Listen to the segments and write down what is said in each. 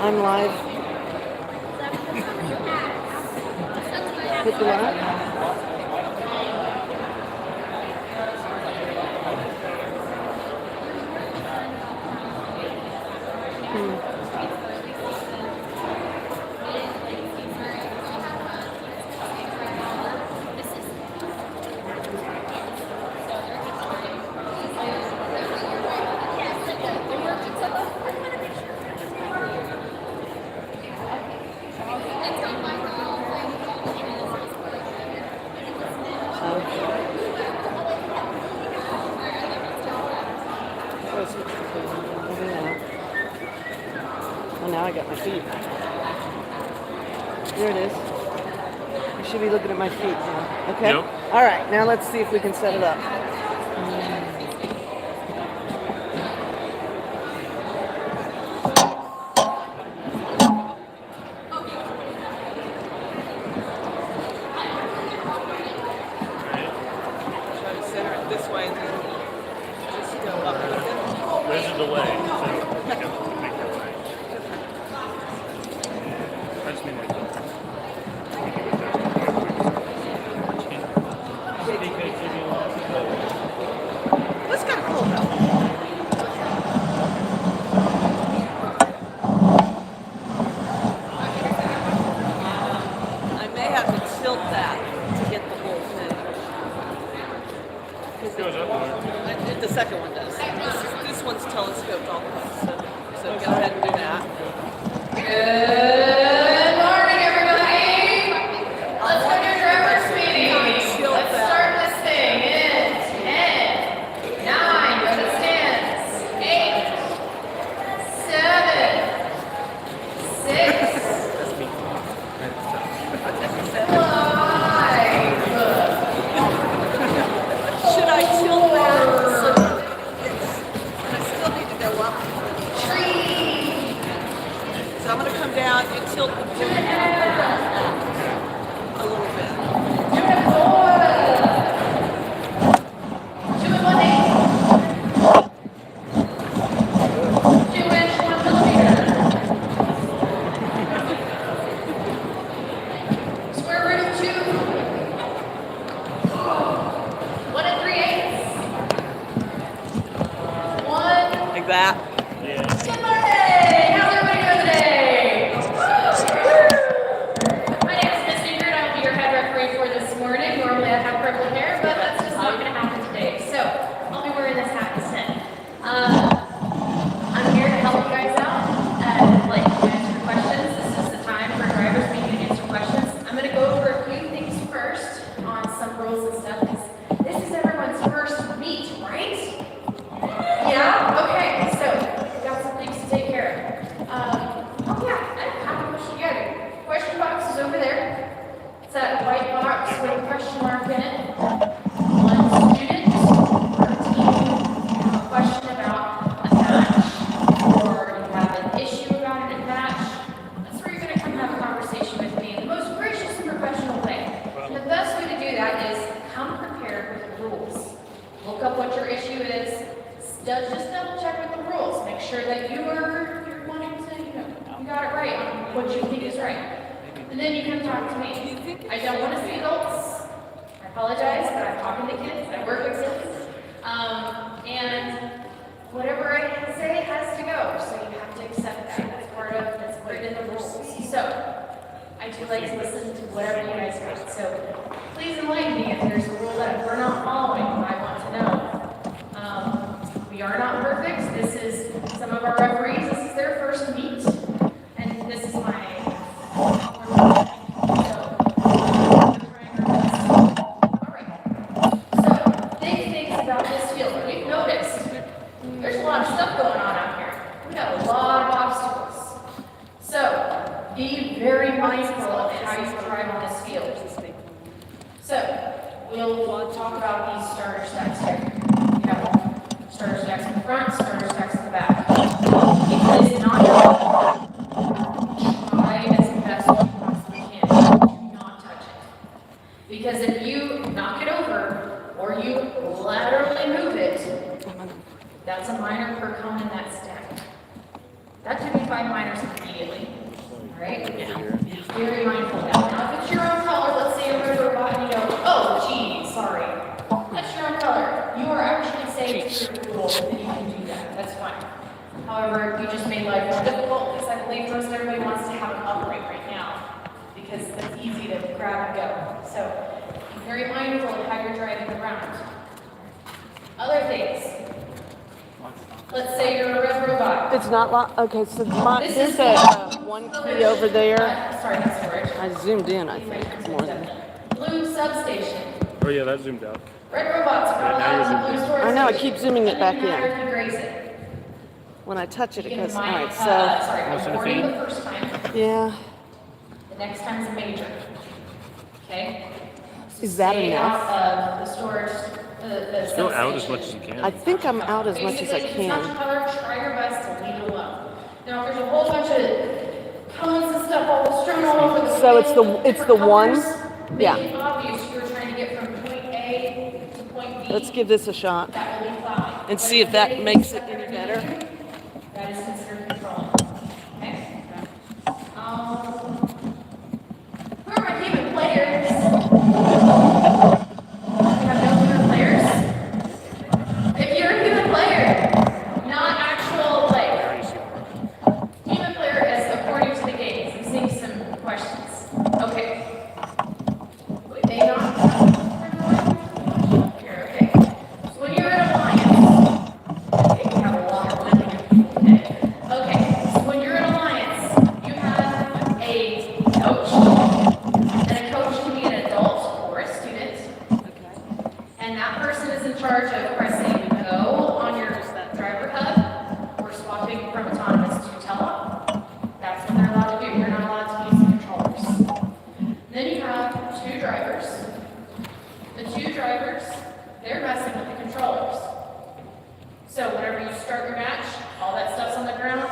I'm live. Hit the live. Oh, now I got my feet. There it is. You should be looking at my feet now. Okay? Yep. All right, now let's see if we can set it up. There's a delay, so you can make your way. I just mean like That's kind of cool, though. I may have to tilt that to get the whole thing. it goes up there. The second one does. This one's telescoped all the way, so go ahead and do that. Good morning, everybody. Let's go to driver's meeting. Let's start this thing in 10, 9, go to stands, 8, 7, 6, 5. Should I tilt that? I still need to go up. So I'm going to come down and tilt the board a little bit. 2 and 1/8. 2 inch, 1 millimeter. Square root of 2. 1 3/8. 1. Like that. Yeah. Good morning! How's everybody doing today? My name is Miss Ingrid. I'll be your head referee for this morning. Normally I have purple hair, but that's just not going to happen today. So I'll be wearing this hat instead. I'm here to help you guys out and answer questions. This is the time for drivers meeting to answer questions. I'm going to go over a few things first on some rules and stuff. This is everyone's first meet, right? Yeah? Okay, so we've got some things to take care of. Oh yeah, I have a question again. Question box is over there. It's that white box with a question mark in it. One student or team have a question about a match, or you have an issue about a match. That's where you're going to come have a conversation with me in the most gracious and professional way. And the best way to do that is come prepared with the rules. Look up what your issue is. Just double check with the rules. Make sure that you're wanting to, you got it right on what you think is right. And then you can talk to me. I don't want to see adults. I apologize, but I'm talking to kids. I work with kids. And whatever I say has to go. So you have to accept that. That's part in the rules. So I do like to listen to whatever you guys want. So please enlighten me if there's a rule that we're not following. I want to know. We are not perfect. This is some of our referees. This is their first meet, and this is my. All right. So big things about this field. We've noticed there's a lot of stuff going on out here. We got a lot of obstacles. So be very mindful of how you drive on this field. So we'll talk about these starter stacks here. We have starter stacks in the front, starter stacks in the back. If it is not your try as best you possibly can. Do not touch it. Because if you knock it over or you laterally move it, that's a minor per cone in that stack. That could be 5 minors immediately. However, you just made life more difficult because I believe most everybody wants to have an upright right now because it's easy to grab and go. So be very mindful of how you're driving around. Other things. Let's say you're a red robot. It's not okay, so This there's is one key over there. Sorry, not storage. I zoomed in, I think, more than. Blue substation. Oh yeah, that zoomed out. Red robots are Right, now you're allowed in the blue zooming storage. I know, I station. keep zooming it back Doesn't matter in. if you graze it. When I touch it, You it can goes, all mind, right, so, sorry, Oh, so I'm the warning feed? the first time. yeah. The next time's a major. Okay? So Is that stay enough? out of the storage, the Go out as substation. much as you can. I think I'm out as much as I Basically, if it's not can. your color, try your best to leave it alone. Now, if there's a whole bunch of cones and stuff all strewn all over the So it's field, the- it's different the one? colors, Yeah. make it obvious you're trying to get from point A to point B. Let's give this a shot That will be plowing. and see if that makes it any better. That is considered controlling. Okay? Who are my human players? We have no human players? If you're a human player, not actual, like, There you see it. human player is according to the games. I'm seeing some questions. Okay. We may not have here, okay. So when you're in alliance, okay, we have a lot of women today. Okay, so when you're in alliance, you have a coach, and a coach can be an adult or a student. And that person is in charge of pressing go on your driver hub or swapping from autonomous to tele. That's what they're allowed to do. You're not allowed to use the controllers. Then you have two drivers. The two drivers, they're messing with the controllers. So whenever you start your match, all that stuff's on the ground.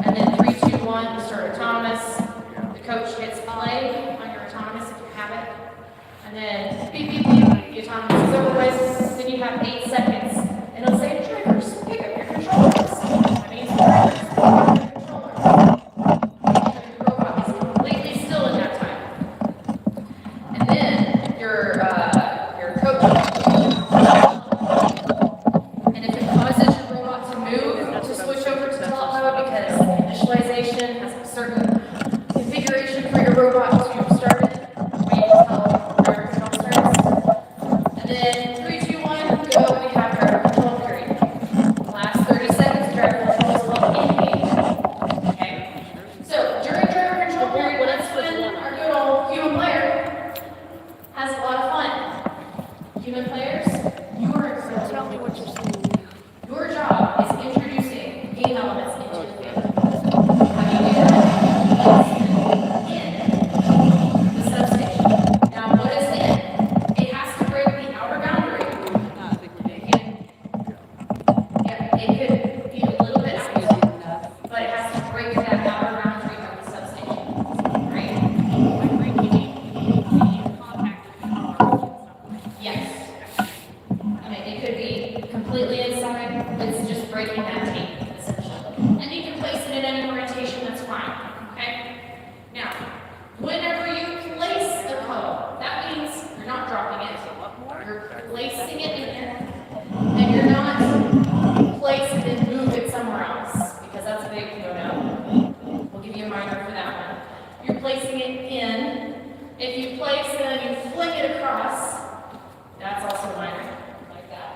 And then 3, 2, 1, you start autonomous. The coach hits play on your autonomous if you have it. And then beep, beep, beep, the autonomous is over with. Then you have 8 seconds. And it'll say, drivers, pick up your controllers. That means drivers, pick up your controllers. Your robot is completely still in that time. And then your coach. And if it causes your robot to move, to switch over to telepod because initialization has a certain configuration for your robot to start it, wait until driver control starts. And then 3, 2, 1, go, we have driver control period. Last 30 seconds, driver control is called engage. Okay? So during driver control period, that's when our good old human player has a lot of fun. Human players, you are Tell me what you're saying. your job is introducing game elements into the field. How do you do that? In the substation. Now, what is in? It has to break the outer boundary. It can, yeah, it could be a little bit out, but it has to break that outer boundary of the substation. Right? Yes. I mean, it could be completely inside, it's just breaking that tape, essentially. And you can place it in any orientation, that's fine, okay? Now, whenever you place the code, that means you're not dropping it, you're placing it in there, and you're not place it and move it somewhere else, because that's a big no-no. We'll give you a minor for that one. You're placing it in. If you place it and you fling it across, that's also a minor, like that.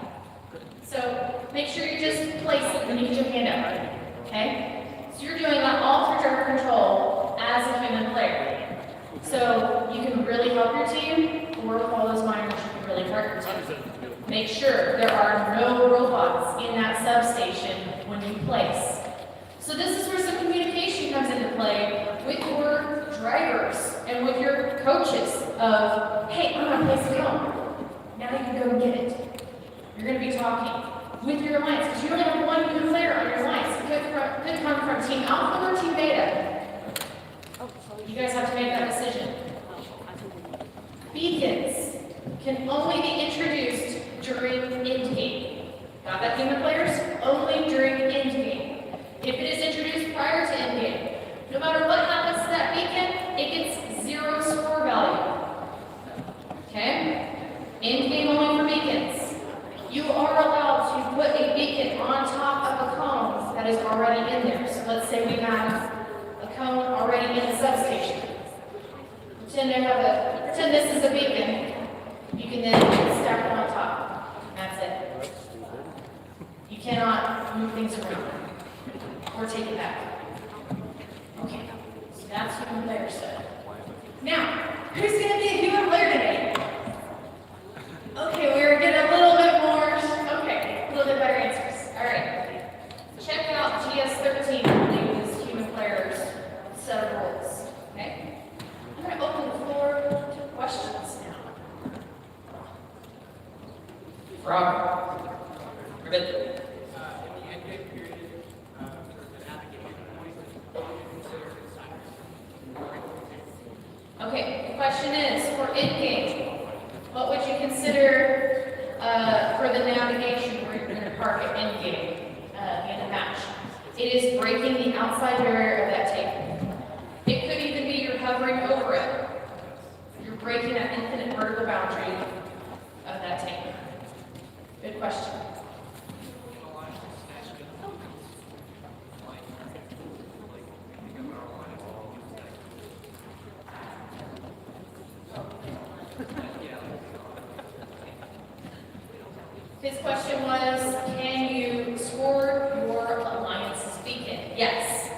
So make sure you just place it when you get your hand up, okay? So you're doing that all through driver control as a human player. So you can really help your team, or with all those minors, you can really hurt your team. Make sure there are no robots in that substation when you place. So this is where some communication comes into play with your drivers and with your coaches of, hey, I'm gonna place a cone. Now you can go and get it. You're going to be talking with your alliance, because you only have one human player on your alliance. It could come from Team Alpha or Team Beta. You guys have to make that decision. Beacons can only be introduced during end game. Got that, human players? Only during end game. If it is introduced prior to end game, no matter what happens to that beacon, it gets 0 score value. Okay? End game only for beacons. You are allowed to put a beacon on top of a cone that is already in there. So let's say we have a cone already in the substation. Pretend this is a beacon. You can then stack it on top. That's it. You cannot move things around or take it back. Okay, so that's human player stuff. Now, who's going to be a human player today? Okay, we're getting a little bit more, okay, a little bit better answers. All right, check out GS13, I believe is human players set of rules. Okay, I'm going to open the floor to questions now. Rob. Ribbit. Okay, the question is, for in-game, what would you consider for the navigation where you're going to park it in-game in a match? It is breaking the outside barrier of that table. It could even be you're hovering over it. You're breaking that infinite vertical boundary of that table. Good question. His question was, can you score your alliance's beacon? Yes.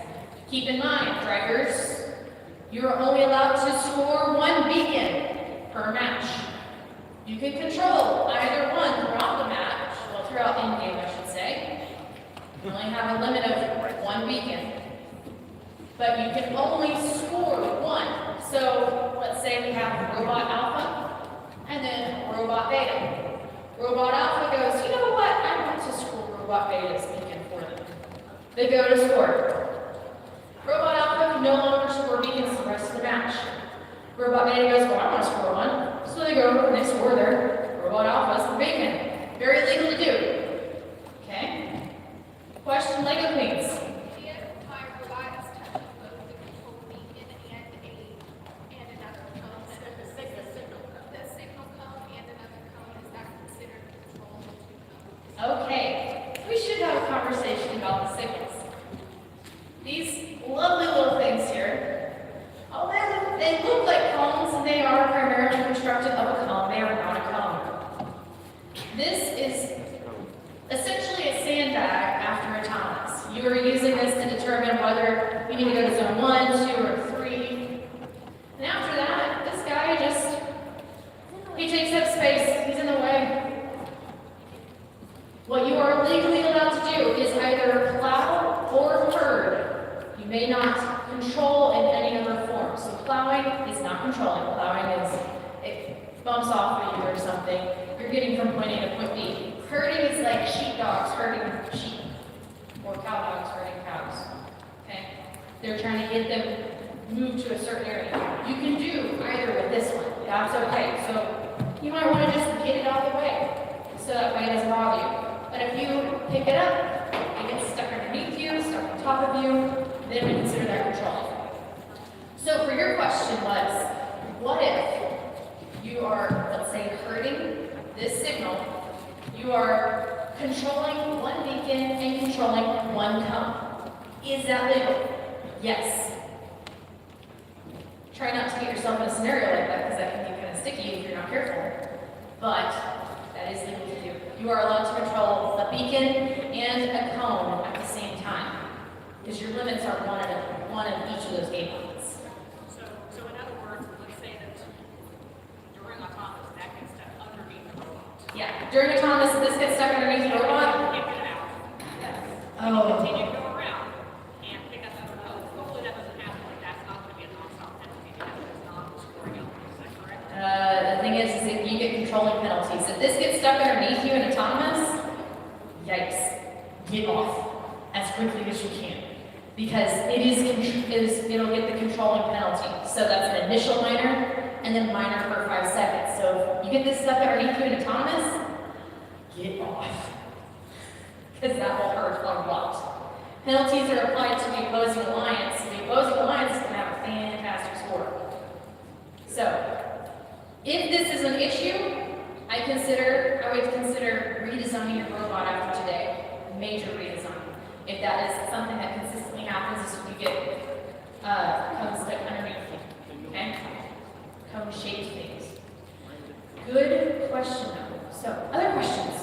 Keep in mind, drivers, you're only allowed to score one beacon per match. You can control either one throughout the match, well, throughout in-game, I should say. You only have a limit of one beacon. But you can only score one. So, let's say we have Robot Alpha and then Robot Beta. Robot Alpha goes, you know what, I want to score Robot Beta's beacon for them. They go to score. Robot Alpha can no longer score beacons the rest of the match. Robot Beta goes, well, I want to score one. So they go and they score their Robot Alpha's beacon. Very legal to do. Okay? Question, Lego Queens. Okay, we should have a conversation about the signals. These lovely little things here, although they look like cones and they are primarily constructed of a cone, they are not a cone. This is essentially a sandbag after autonomous. You are using this to determine whether you need to go to zone 1, 2, or 3. And after that, this guy he takes up space, he's in the way. What you are legally allowed to do is either plow or herd. You may not control in any other form. So plowing is not controlling. Plowing is, it bumps off of you or something. You're getting from point A to point B. Herding is like sheepdogs herding sheep, or cow dogs herding cows. Okay? They're trying to get them moved to a certain area. You can do either with this one. That's okay. So you might want to just get it out of the way, so that way it doesn't bother you. But if you pick it up, it gets stuck underneath you, stuck on top of you, then we consider that control. So for your question was, what if you are, let's say, herding this signal, you are controlling one beacon and controlling one cone. Is that legal? Yes. Try not to get yourself in a scenario like that, because that can be kind of sticky if you're not careful. But that is legal to do. You are allowed to control a beacon and a cone at the same time, because your limits are one of each of those game limits. So in other words, let's say that during autonomous, that gets stuck underneath the robot. Yeah, during autonomous, this gets stuck underneath the robot. Can't get it out. Yeah. You continue to go around and pick up other codes. Hopefully that doesn't happen. Like that's not going to be a non-stop penalty because it's not scoring elements. Is that correct? The thing is that you get controlling penalties. If this gets stuck underneath you in autonomous, yikes, get off as quickly as you can. Because it'll get the controlling penalty. So that's an initial minor, and then minor for 5 seconds. So if you get this stuck underneath you in autonomous, get off. Because that will hurt a lot. Penalties are applied to the opposing alliance. The opposing alliance is going to have a fantastic score. So, if this is an issue, I would consider redesigning your robot after today. Major redesign. If that is something that consistently happens, is you get cones stuck underneath you, okay? Cone-shaped things. Good question though. So, other questions?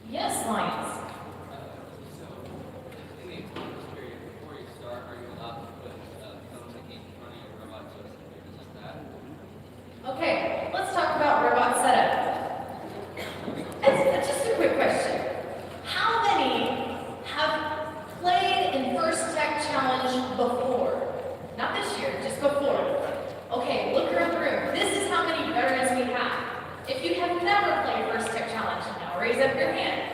Yes, Lions. In the autonomous period, before you start, are you allowed to put cones in front of your robot so it's like that? Okay, let's talk about robot setup. It's just a quick question. How many have played in First Tech Challenge before? Not this year, just before. Okay, look around the room. This is how many veterans we have. If you have never played First Tech Challenge, now raise up your hand.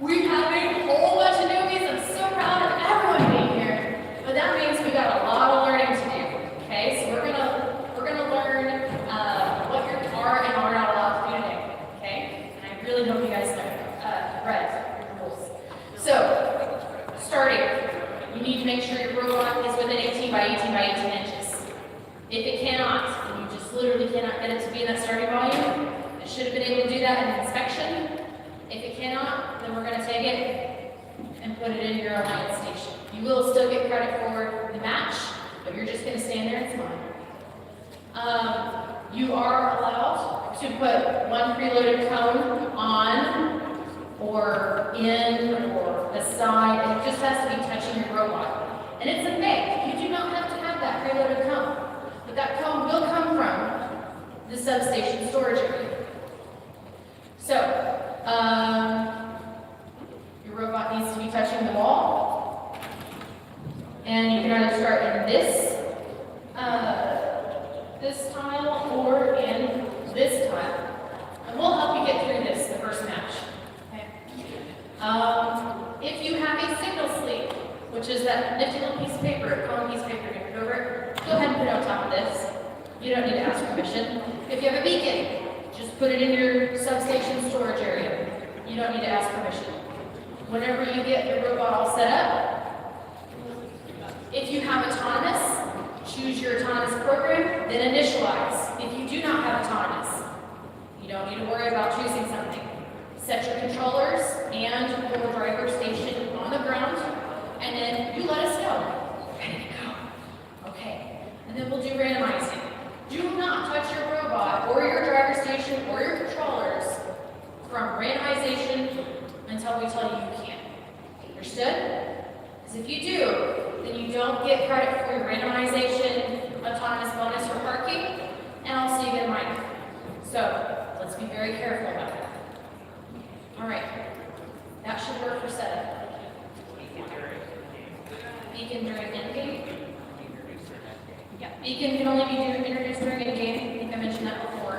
We have a whole bunch of newbies. I'm so proud of everyone being here. But that means we got a lot of learning to do. Okay, so we're gonna learn what you are and are not allowed to do today. Okay, and I really hope you guys read your rules. So, starting, you need to make sure your robot is within 18 by 18 by 18 inches. If it cannot, and you just literally cannot get it to be in that starting volume, it should have been able to do that in inspection. If it cannot, then we're going to take it and put it in your alliance station. You will still get credit for the match, but you're just going to stand there and smile. You are allowed to put one preloaded cone on or in or beside, and it just has to be touching your robot. And it's a make. You do not have to have that preloaded cone. But that cone will come from the substation storage area. So, your robot needs to be touching the wall. And you can either start in this tile or in this tile. And we'll help you get through this, the first match. Okay? If you have a signal sleeve, which is that nifty little piece of paper, a cone piece of paper, you put over it, go ahead and put it on top of this. You don't need to ask permission. If you have a beacon, just put it in your substation storage area. You don't need to ask permission. Whenever you get your robot all set up, if you have autonomous, choose your autonomous program, then initialize. If you do not have autonomous, you don't need to worry about choosing something. Set your controllers and your driver station on the ground, and then you let us know. Ready to go. Okay. And then we'll do randomizing. Do not touch your robot or your driver station or your controllers from randomization until we tell you you can. Understood? Because if you do, then you don't get credit for your randomization, autonomous bonus, or parking, and also you get a minor. So let's be very careful about that. All right. That should work for setup. Beacon during endgame. Yeah, beacon can only be introduced during endgame. I think I mentioned that before.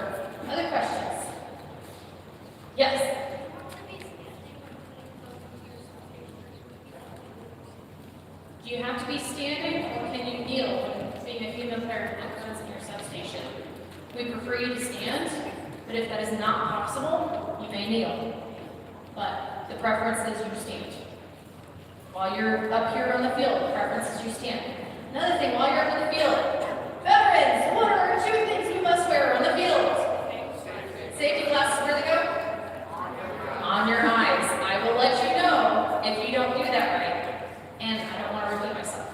Other questions? Yes. Do you have to be standing or can you kneel being a female player that comes in your substation? We prefer you to stand, but if that is not possible, you may kneel. But the preference is you stand. While you're up here on the field, the preference is you stand. Another thing, while you're up in the field, veterans, what are 2 things you must wear on the field? Safety glasses, where they go? On your eyes. I will let you know if you don't do that right. And I don't want to repeat myself.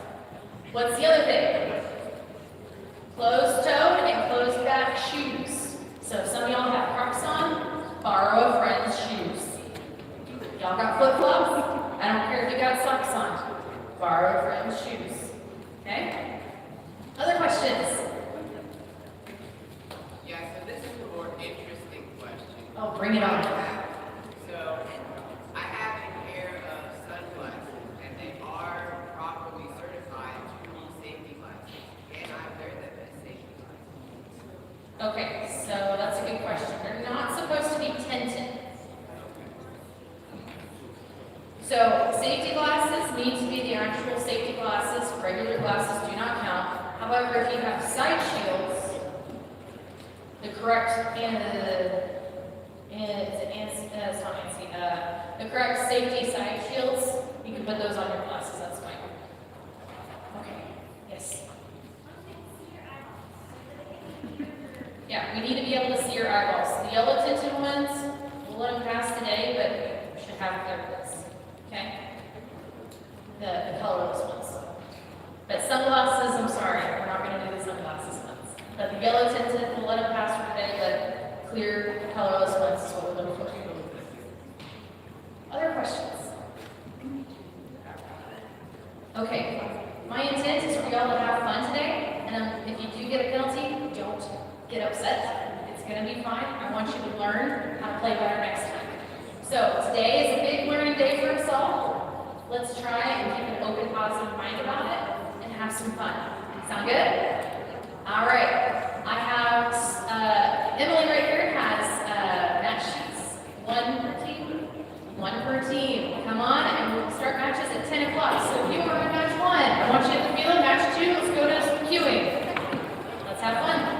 What's the other thing? Closed-toed and closed-back shoes. So if some of y'all have Crocs on, borrow a friend's shoes. Y'all got flip-flops? I don't care if you got socks on. Borrow a friend's shoes. Okay? Other questions? Yeah, so this is a more interesting question. Oh, bring it on. So, I have a pair of sunglasses, and they are properly certified to be safety glasses. Can I wear them as safety glasses? Okay, so that's a good question. They're not supposed to be tinted. So safety glasses need to be the actual safety glasses. Regular glasses do not count. However, if you have side shields, the correct the correct safety side shields, you can put those on your glasses. That's fine. Okay. Yes. Yeah, we need to be able to see your eyeballs. The yellow tinted ones, we'll let them pass today, but have areas, okay? The colorless ones. But sunglasses, I'm sorry, we're not gonna do the sunglasses ones. But the yellow tinted, we'll let them pass for today, but clear colorless ones is what we're looking for. Other questions? Okay, my intent is for y'all to have fun today, and if you do get a penalty, don't get upset. It's gonna be fine. I want you to learn how to play better next time. So today is a big learning day for us all. Let's try and keep an open, positive mind about it and have some fun. Sound good? All right. I have Emily right here has match sheets. One per team. One per team. Come on, and we'll start matches at 10 o'clock. So if you are in match 1, I want you to feel in match 2. Let's go to some queuing. Let's have fun.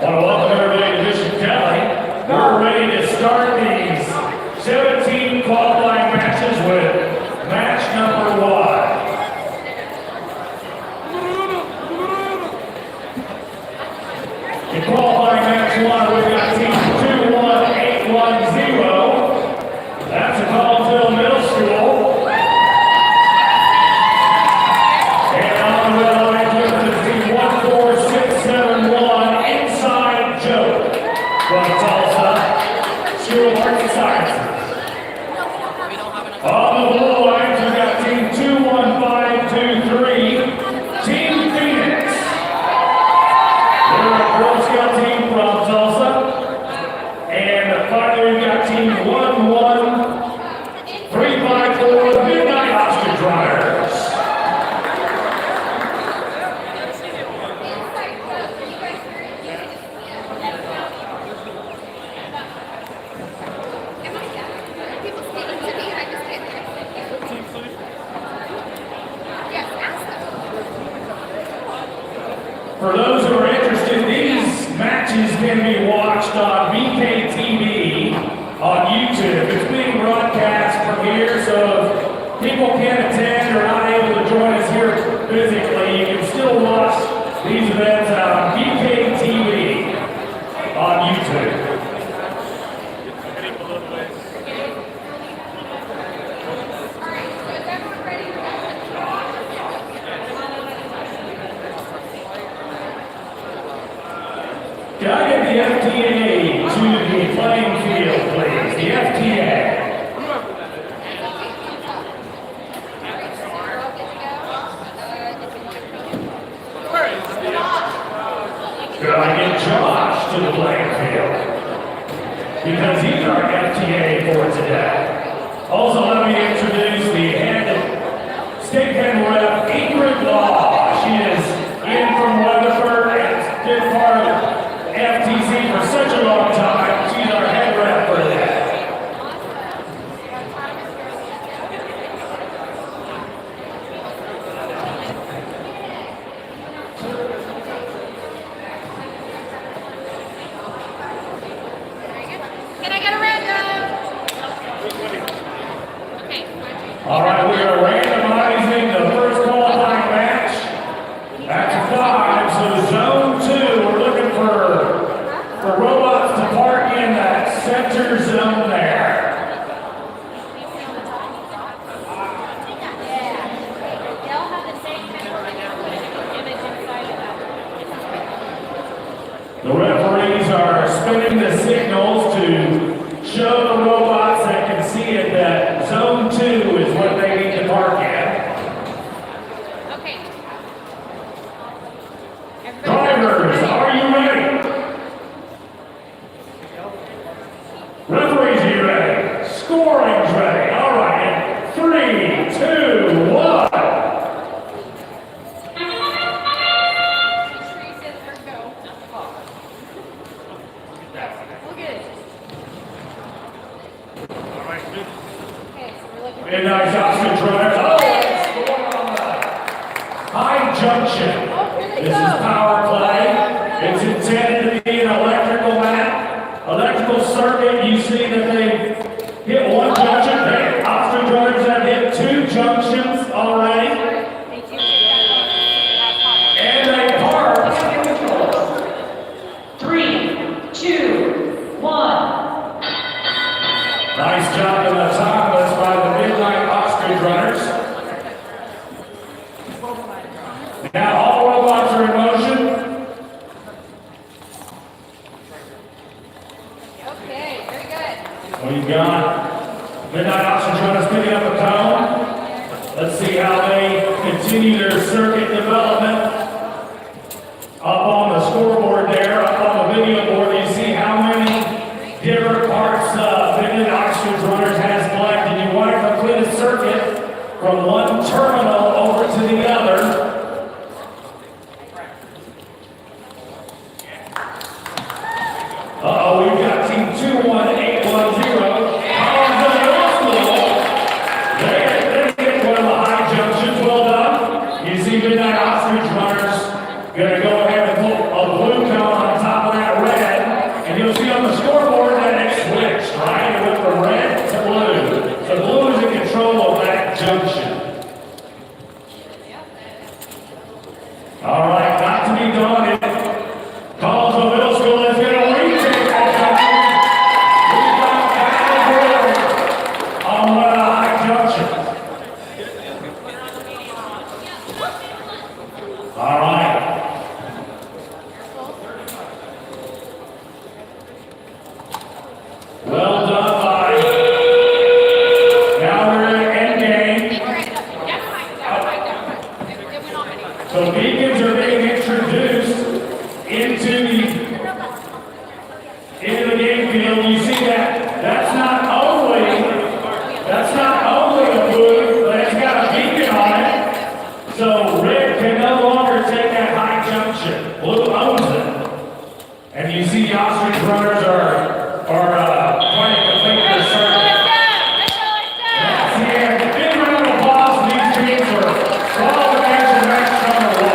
Want to welcome everybody to Bishop Kelly. We're ready to start these 17 qualifying matches with match number 1. In qualifying match 1, we've got team 21810. That's a Collinsville Middle School. And on the red line, is team 14671, Inside Joke from Tulsa School of Arts and Sciences. On the blue lines, we got team 21523, Team Phoenix. They're a Girl Scout team from Tulsa. And finally, we've got team 11354, Midnight Ostrich Riders. For those who are interested, these matches can be watched on BKTV on YouTube. It's being broadcast from here, so if people can't attend or not able to join us here physically, you can still watch these events on BKTV on YouTube. Can I get the FTA to the playing field, please? The FTA. Could I get Josh to the playing field? Because he's our FTA for today. Also, let me introduce the head state pen rep, Ingrid Law. She is in from Weatherford and has been part of FTC for such a long time. She's our head rep for that. Can I get a random? Okay. All right, we are randomizing the first qualifying match. That's 5, so zone 2, we're looking for robots to park in that center zone there. They'll have the same image inside of that. The referees are spinning the signals to show the robots that can see it that zone 2 is what they need to park in. Okay. Drivers, are you ready? Referees, are you ready? Scoring's ready. All right, in 3, 2, 1. Midnight Ostrich Riders. Oh, it's going on the high junction. This is power play. It's intended to be an electrical map, electrical circuit. You see that they hit one junction. The Ostrich Riders have hit 2 junctions already. And they parked. 3, 2, 1. Nice job in the topless by the Midnight Ostrich Runners. Now all robots are in motion. Okay, very good. We've got Midnight Ostrich Runners picking up a cone. Let's see how they continue their circuit development. Up on the scoreboard there, up on the video board, you see how many different parts Midnight Ostrich Runners has collected. You want to complete a circuit from one terminal over to the other. Uh-oh, we've got team 21810. Collinsville Middle School. They get one of the high junctions. Well done. You see Midnight Ostrich Runners going to go ahead and put a blue cone on top of that And you see the ostrich runners are trying to complete their circuit. That's the end. Big round of applause for these teams for qualification match number 1.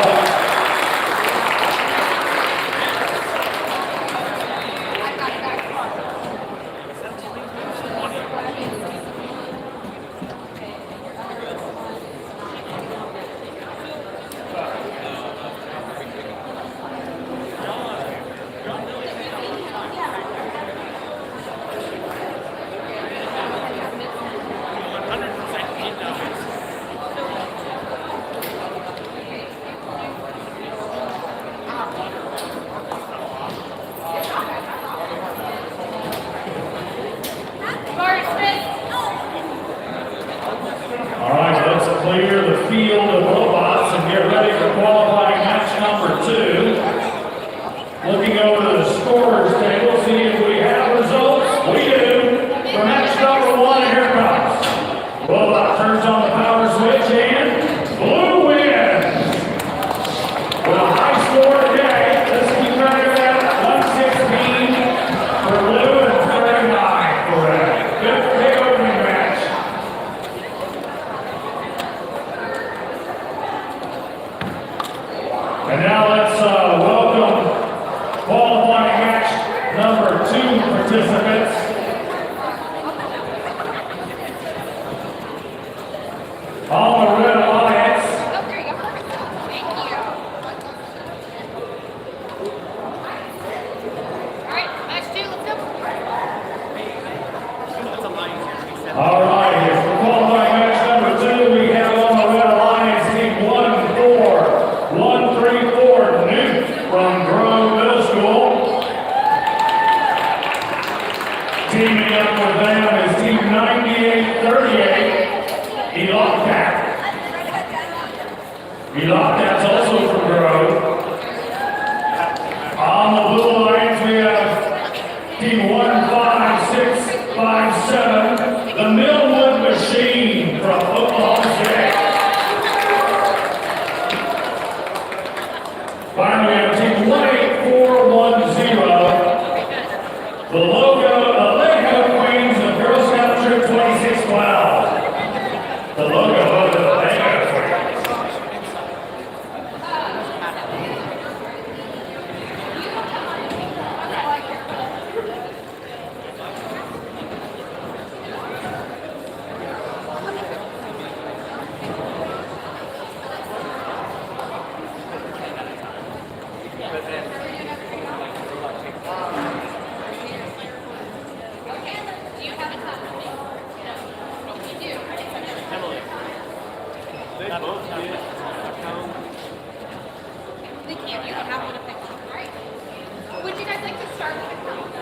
All right, let's clear the field of robots and get ready for qualifying match number 2. Looking over the scorers table, see if we have results. We do. For match number 1, here it comes. Robot turns on the power switch and blue wins. With a high score today, let's keep track of that. 116 for blue and 39 for red. Good big opening match. And now let's welcome qualifying match number 2 participants. On the Red Alliance. All right, for qualifying match number 2, we have on the Red Alliance team 134 Newt from Grove Middle School. Teaming up with them is team 9838, Eloccat. Elocat's also from Grove. On the Blue Alliance, we have team 15657, the Millwood Machine from Oklahoma State. Finally, we have team 18410, the Lego Queens of Girl Scout Troop 2612. The logo of the Lego Queens. They can't, you don't have one to pick one, right? Would you guys like to start with a count?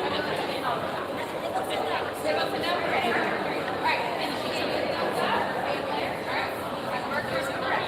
So what's the number? Right, and you can put it on that, right? Have markers correct.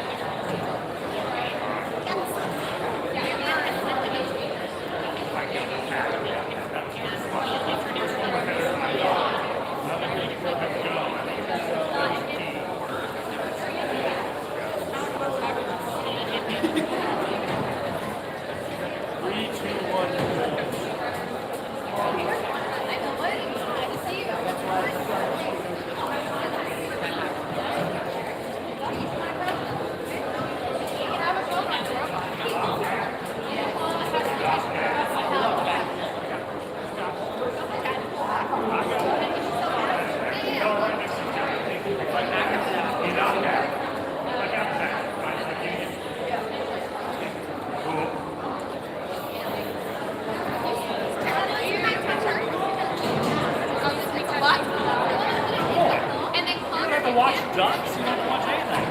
Watch ducks, you don't watch anything.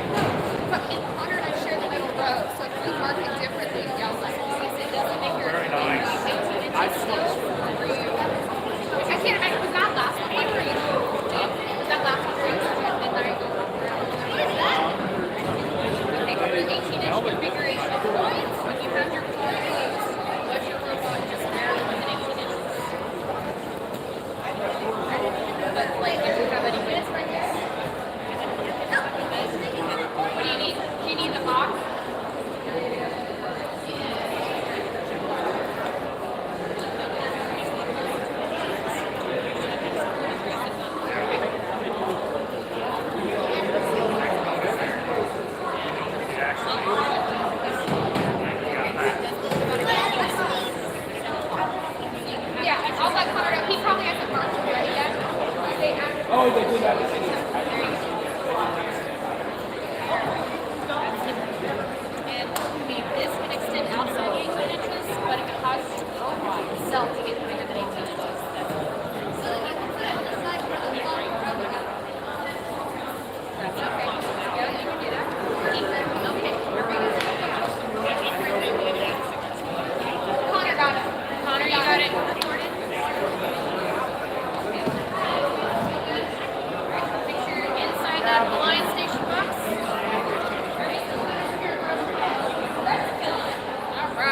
But in order to share the middle row, so if we mark it differently, it doesn't make your Very nice. I can't imagine, was that last one for you? Was that last one for you? And there you go. Okay, for the 18-inch configuration points, when you have your points, let your robot just barely within 18 inches. But like, if you have any minutes right there. What do you need? Do you need the box?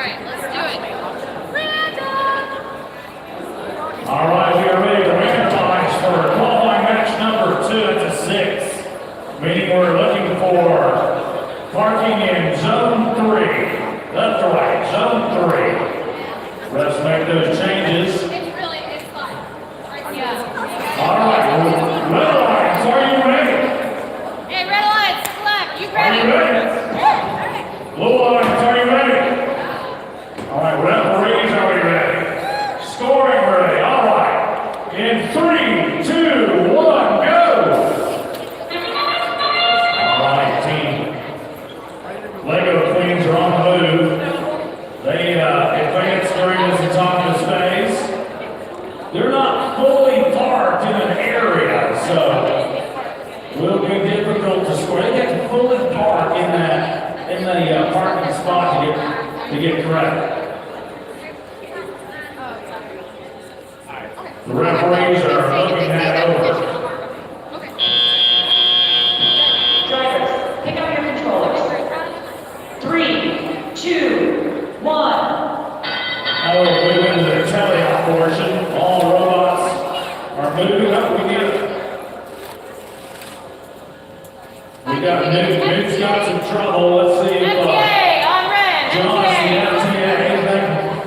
right, let's do it. Random! All right, we are ready to randomize for qualifying match number 2. It's a 6. Meaning we're looking for parking in zone 3. Left to right, zone 3. Let's make those changes. It's fun. Yeah. All right, red lines, are you ready? Hey, red lights, left, you Are ready? you ready? Blue lines, are you ready? All right, referees, are we ready? Scoring ready, all right. In 3, 2, 1, go! All right, team. Lego Queens are on the move. They advance during this autonomous phase. They're not fully parked in an area, so will be difficult to score. They have to fully park in the parking spot to get correct. The referees are looking that over. Drivers, pick up your controllers. 3, 2, 1. Oh, we went to the teleop portion. All robots are moving up. We got Newt's got some trouble. Let's see if MTA on red. Josh, the FTA,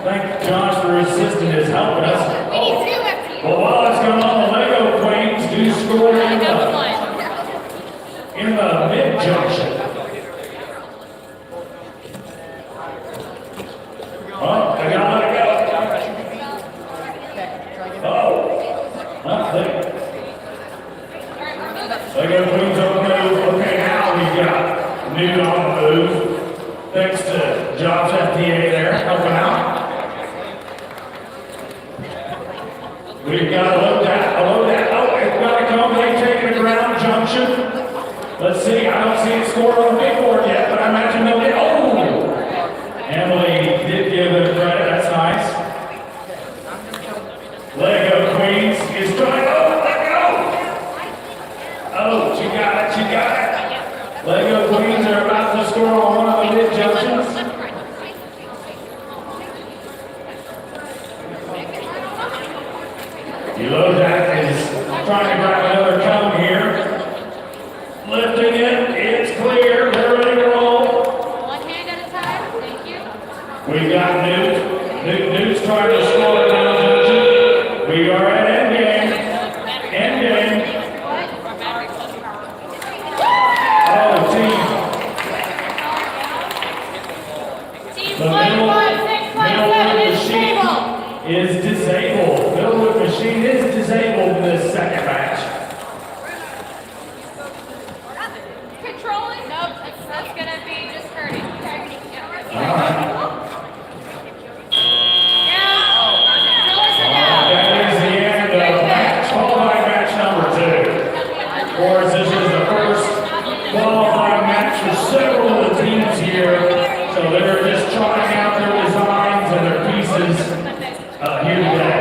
thank Josh for assisting us, helping us. We need 2 FTs. Well, while it's going on, the Lego Queens do score in the mid-junction. Oh, they gotta let it go. Oh, nothing. Lego Queens on the move. Okay, now we've got Newt on the move. Thanks to Jobs FTA there, helping out. We've got to load that. Oh, it's got to come. They take it around junction. Let's see. I don't see it scored on the big board yet, but I imagine they'll get. Oh! Emily did give them credit. That's nice. Lego Queens is trying. Oh, let go! Oh, she got it. Lego Queens are about to score on one of the mid junctions. Elodak is trying to grab another cone here. Lifting it, it's clear, they're ready to roll. One hand at a time, thank you. We've got Newt's trying to score it down junction. We are at endgame. Oh, team. Team The middle disabled. is disabled. Middlewood machine is disabled in this second match. Controlling? Nope, that's gonna be just hurting. All right. That is the end of qualifying match number 2. Of course, this is the first qualifying match for several of the teams here. So they're just trying out their designs and their pieces here today.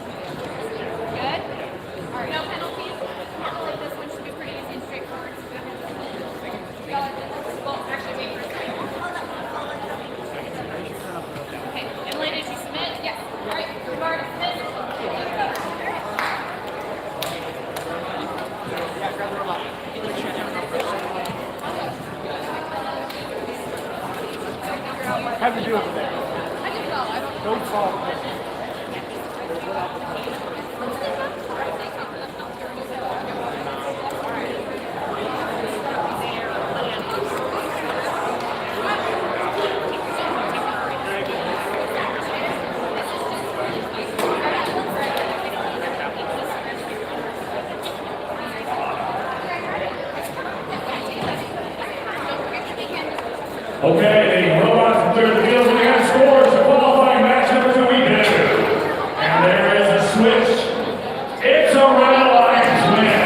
Good? All right, no penalties. I feel like this one should be pretty easy and straightforward. Well, actually, wait for a second. Okay, Emily, did you submit? Yes. All right, you've already submitted. How'd you do over there? I did well. I don't Don't fall. Okay, the robots have cleared the field. We have scores for qualifying match number 2 we do. And there is a switch. It's a Red Alliance win.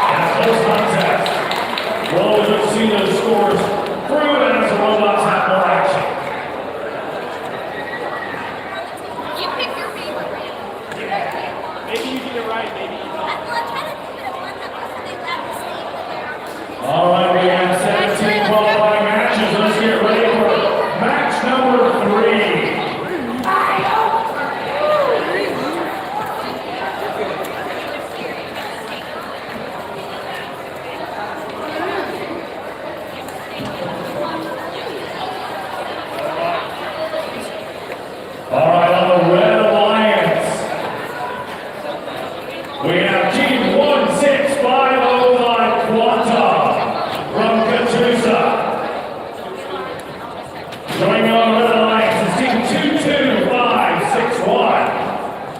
That's close contest. We'll always look to see those scores through as the robots have more action. You pick your favorite random. Maybe you get it right, maybe you don't. All right, we have 17 qualifying matches. Let's get ready for match number 3. All right, on the Red Alliance, we have Team 16505 Quantum from Catoosa. Joining on the Red Alliance is Team 22561.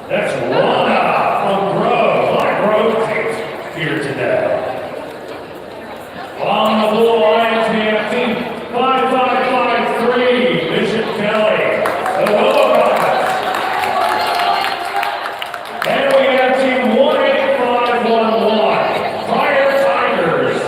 That's Rana from Grove. Black Grove is here today. On the Blue Alliance, we have Team 5553 Bishop Kelly. The Willow Rockets. And we have Team 18511, Fire Tigers.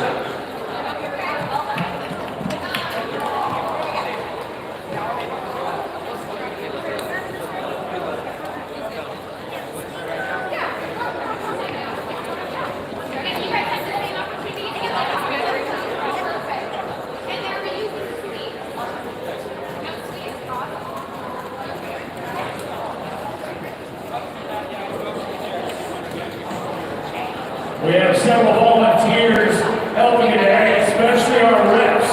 We have several volunteers helping today, especially our reps.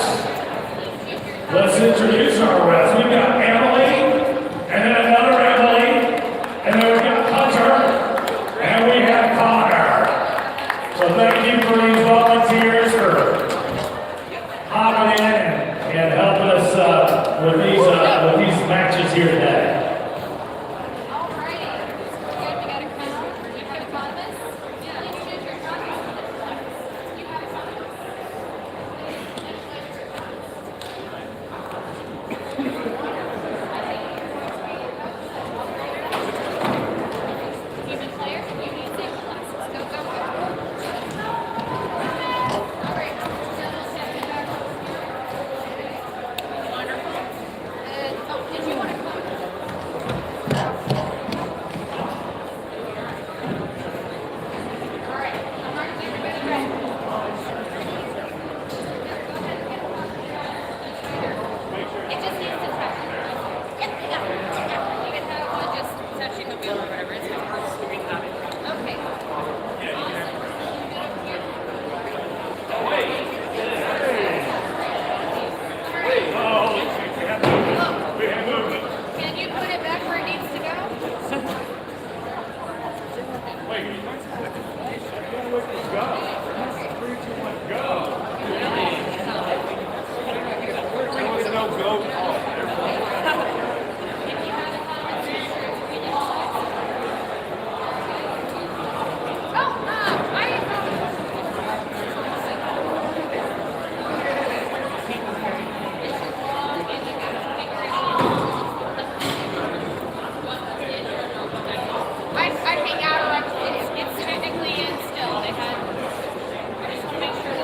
Let's introduce our reps. We've got Emily, and then another Emily, and then we've got Hunter, and we have Connor. So thank you for these volunteers for hopping in and helping us with these matches here today.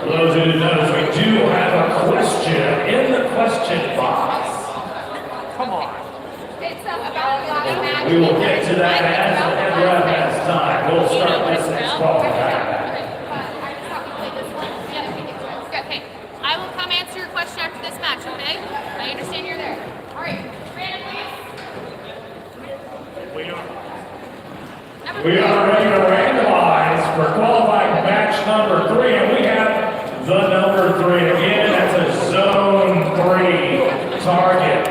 For those who didn't notice, we do have a question in the question box. Come on. It's about We will get to that as the ref has time. We'll start this next qualifying. Okay, I will come answer your question after this match, okay? I understand you're there. All right, Brandon, please. We are ready to randomize for qualifying match number 3, and we have the number 3. Again, that's a zone 3 target.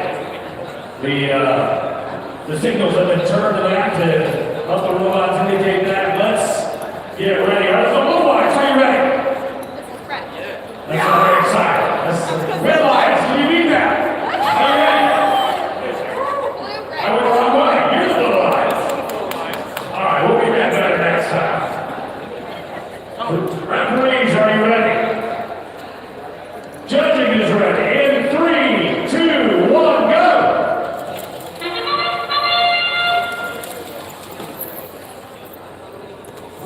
The signals have been turned to active. Help the robots indicate that. Let's get ready. All right, so blue lights, are you ready? This is Brett. That's very exciting. That's red lights, do you need that? Are you ready? I went the wrong way. Here's the blue lights. All right, we'll get that better next time. Referees, are you ready? Judging is ready. In 3, 2, 1, go!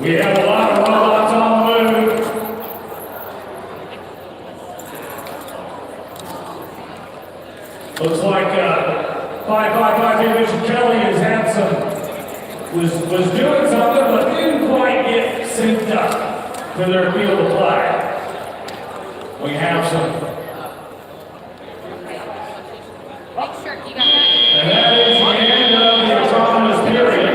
We have a lot of robots on the move. Looks like 5558 Bishop Kelly has had was doing something, but to their field of play. We have some. And that is the end of the autonomous period.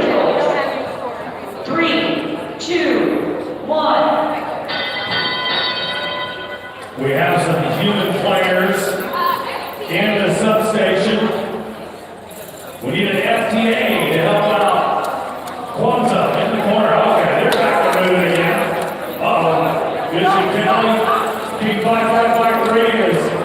3, 2, 1. We have some human players in the substation. We need an FTA to help out Kwanzaa in the corner. Okay, they're back to moving again. Uh-oh. Good as you can tell, King 5553 is